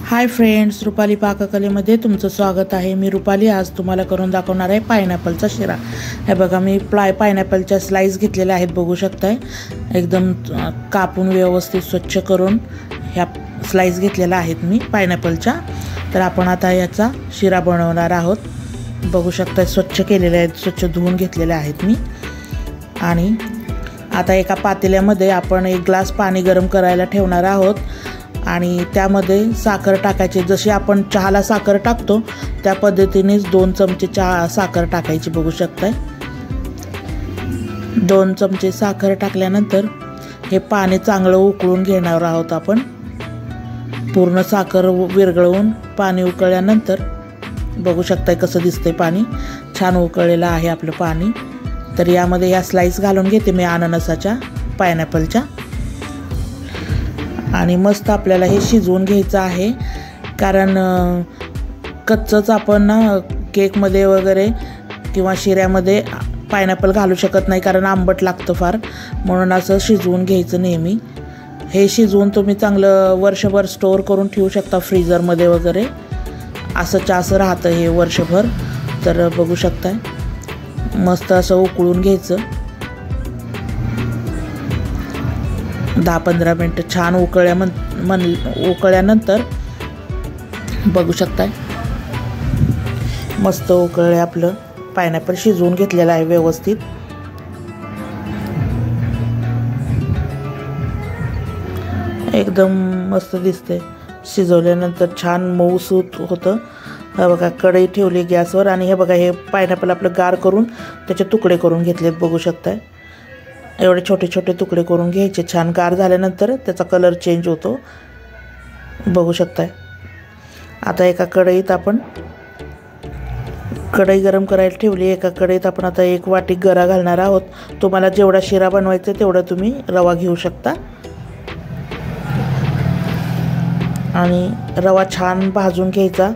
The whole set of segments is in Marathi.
हाय फ्रेंड्स, रुपाली पाककलेमध्ये तुमचं स्वागत आहे। मी रुपाली आज तुम्हाला करून दाखवणार आहे पायनॅपलचा शिरा। हे बघा, मी पायनॅपलच्या स्लाइस घेतलेल्या आहेत, बघू शकताय। एकदम कापून व्यवस्थित स्वच्छ करून ह्या स्लाइस घेतलेल्या आहेत मी पायनॅपलच्या। तर आपण आता याचा शिरा बनवणार आहोत। बघू शकताय, स्वच्छ केलेले आहेत, स्वच्छ धुवून घेतलेले आहेत मी। आणि आता एका पातेल्यामध्ये आपण 1 ग्लास पाणी गरम करायला ठेवणार आहोत आणि त्यामध्ये साखर टाकायची। जशी आपण चहाला साखर टाकतो त्या पद्धतीनेच 2 चमचे साखर टाकायची, बघू शकताय। 2 चमचे साखर टाकल्यानंतर हे पाणी चांगलं उकळून घेणार आहोत आपण। पूर्ण साखर विरघळवून पाणी उकळल्यानंतर बघू शकताय कसं दिसतंय, पाणी छान उकळलेलं आहे आपलं पाणी। तर यामध्ये या स्लाइस घालून घेते मी अननसाच्या, पायनॅपलच्या। आणि मस्त आपल्याला हे शिजवून घ्यायचं आहे, कारण कच्चंच आपण ना केकमध्ये वगैरे किंवा शिऱ्यामध्ये पायनॅपल घालू शकत नाही, कारण आंबट लागतं फार। म्हणून असं शिजवून घ्यायचं नेहमी। हे शिजवून तुम्ही चांगलं वर्षभर स्टोअर करून ठेवू शकता फ्रीजरमध्ये वगैरे। असं राहतं हे वर्षभर। तर बघू शकताय, मस्त असं उकळून घ्यायचं। 10-15 मिनटं छान उकळल्यानंतर बघू शकताय मस्त उकळले। आपलं पायनॅपल शिजवून घेतलेलं आहे व्यवस्थित। एकदम मस्त दिसते शिजवल्यानंतर, छान मऊसूत होतं। हा बघा, कढई ठेवली गॅसवर आणि हे बघा, हे पायनॅपल आपलं गार करून त्याचे तुकडे करून घेतलेत, बघू शकताय। एवढे छोटे छोटे तुकडे करून घ्यायचे। छान गार झाल्यानंतर त्याचा कलर चेंज होतो, बघू शकताय। आता एका कढईत आपण कढई गरम करायला ठेवली। एका कढईत आपण आता 1 वाटी गरा घालणार आहोत। तुम्हाला जेवढा शिरा बनवायचा तेवढा तुम्ही रवा घेऊ शकता। आणि रवा छान भाजून घ्यायचा।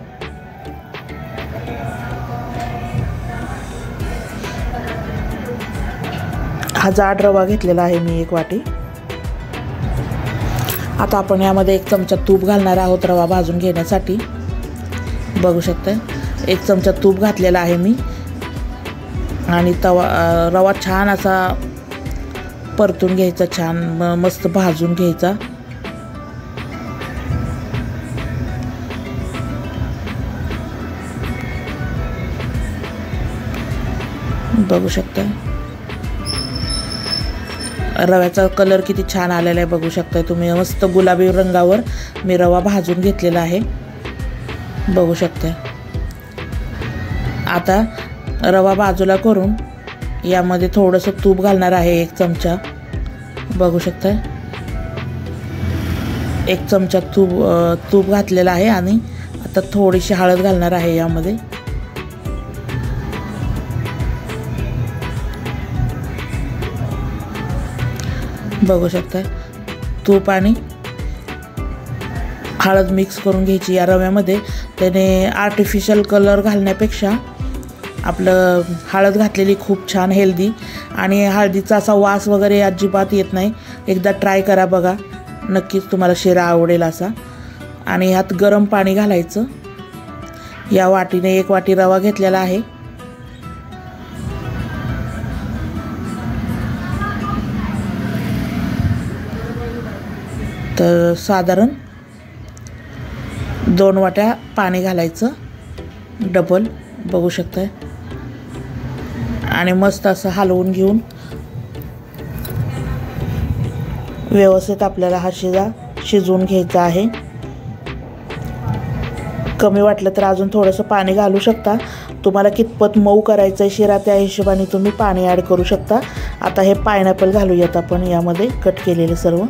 हा जाड रवा घेतलेला आहे मी 1 वाटी। आता आपण यामध्ये 1 चमचा तूप घालणार आहोत रवा भाजून घेण्यासाठी, बघू शकताय। 1 चमचा तूप घातलेला आहे मी आणि रवा छान असा परतून घ्यायचा, छान मस्त भाजून घ्यायचा। बघू शकताय रव्याचा कलर किती छान आलेला आहे, बघू शकताय तुम्ही। मस्त गुलाबी रंगावर मी रवा भाजून घेतलेला आहे, बघू शकताय। आता रवा बाजूला करून यामध्ये थोडंसं तूप घालणार आहे, 1 चमचा, बघू शकताय। 1 चमचा तूप घातलेला आहे आणि आता थोडीशी हळद घालणार आहे यामध्ये। बघू शकताय, तूप आणि हळद मिक्स करून घ्यायची या रव्यामध्ये। त्याने आर्टिफिशियल कलर घालण्यापेक्षा आपलं हळद घातलेली खूप छान हेल्दी, आणि हळदीचा असा वास वगैरे अजिबात येत नाही। एकदा ट्राय करा बघा, नक्कीच तुम्हाला शिरा आवडेल असा। आणि ह्यात गरम पाणी घालायचं। या वाटीने 1 वाटी रवा घेतलेला आहे। तर साधारण 2 वाट्या पाणी घालायचं डबल, बघू शकताय। आणि मस्त असं हलवून घेऊन व्यवस्थित आपल्याला हा शिरा शिजवून घ्यायचा आहे। कमी वाटलं तर अजून थोडंसं पाणी घालू शकता। तुम्हाला कितपत मऊ करायचं आहे शिरा त्या हिशोबाने तुम्ही पाणी ॲड करू शकता। आता हे पायनॅपल घालूयात आपण यामध्ये, कट केलेले सर्व,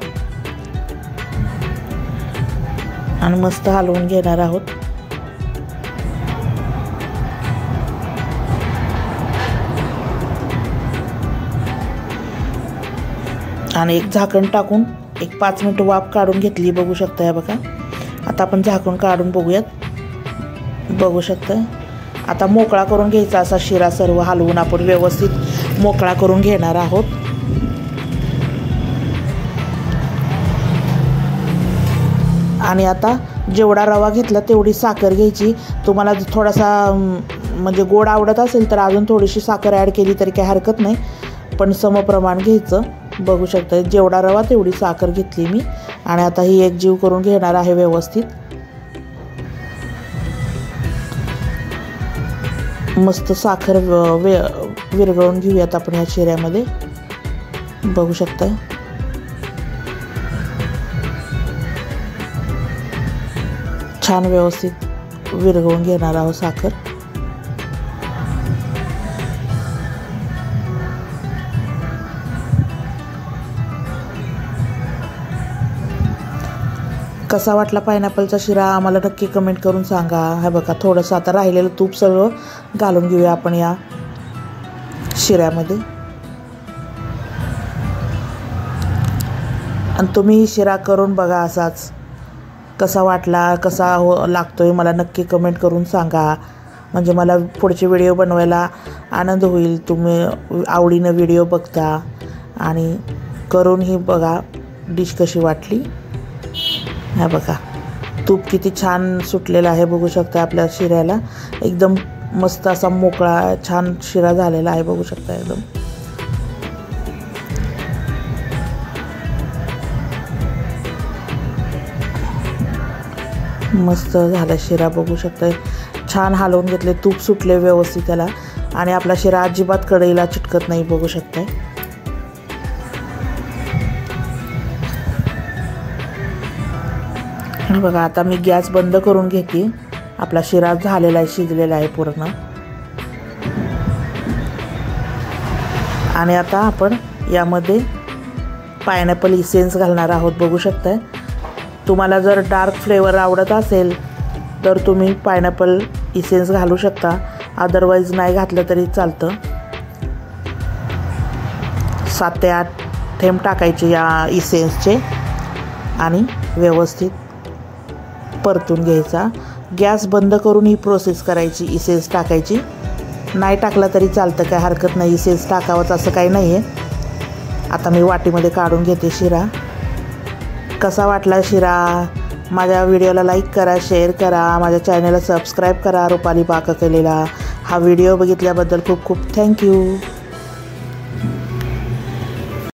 आणि मस्त हलवून घेणार आहोत। आणि 1 झाकण टाकून 5 मिनिटं वाफ काढून घेतली, बघू शकता। बघा, आता आपण झाकण काढून बघूयात, बघू शकता। आता मोकळा करून घ्यायचा असा शिरा, सर्व हलवून आपण व्यवस्थित मोकळा करून घेणार आहोत। आणि आता जेवढा रवा घेतला तेवढी साखर घ्यायची. तुम्हाला थोडासा म्हणजे गोड आवडत असेल तर अजून थोडीशी साखर ॲड केली तरी काही हरकत नाही, पण समप्रमाण घ्यायचं. बघू शकता जेवढा रवा तेवढी साखर घेतली मी. आणि आता ही एकजीव करून घेणार आहे व्यवस्थित. मस्त साखर विरघळून घेऊयात आपण या शिऱ्यामध्ये. बघू शकता छान व्यवस्थित विरघळून घेणार आहोत साखर. कसा वाटला पायनॅपलचा शिरा आम्हाला नक्की कमेंट करून सांगा. हा बघा थोडंसं आता राहिलेलं तूप सगळं घालून घेऊया आपण या शिऱ्यामध्ये. आणि तुम्ही शिरा करून बघा असाच. कसा वाटला, कसा लागतोय मला नक्की कमेंट करून सांगा, म्हणजे मला पुढचे व्हिडिओ बनवायला आनंद होईल. तुम्ही आवडीनं व्हिडिओ बघता आणि करूनही बघा डिश कशी वाटली. हा बघा तूप किती छान सुटलेलं आहे बघू शकता आपल्या शिऱ्याला. एकदम मस्त असा मोकळा छान शिरा झालेला आहे बघू शकता. एकदम मस्त झाला शिरा बघू शकता. छान हलवून घेतले, तूप सुटले व्यवस्थित त्याला आणि आपला शिरा अजिबात कढईला चिटकत नाही बघू शकताय. बघा आता मी गॅस बंद करून घेते. आपला शिरा झालेला आहे, शिजलेला आहे पूर्ण. आणि आता आपण यामध्ये पायनॅपल इसेन्स घालणार आहोत बघू शकताय. तुम्हाला जर डार्क फ्लेवर आवडत असेल तर तुम्ही पायनॅपल इसेन्स घालू शकता, अदरवाईज नाही घातलं तरी चालतं. 7 ते 8 थेंब टाकायचे या इसेन्सचे आणि व्यवस्थित परतून घ्यायचा. गॅस बंद करून ही प्रोसेस करायची. इसेन्स टाकायची, नाही टाकला तरी चालतं, काय हरकत नाही. इसेन्स टाकावंच असं काही नाही आहे. आता मी वाटीमध्ये काढून घेते शिरा. कसा वाटला शिरा? माझ्या व्हिडिओला लाईक करा, शेअर करा, माझ्या चॅनलला सबस्क्राईब करा रुपाली पाककलेला. हा व्हिडिओ बघितल्याबद्दल खूप खूप थँक्यू.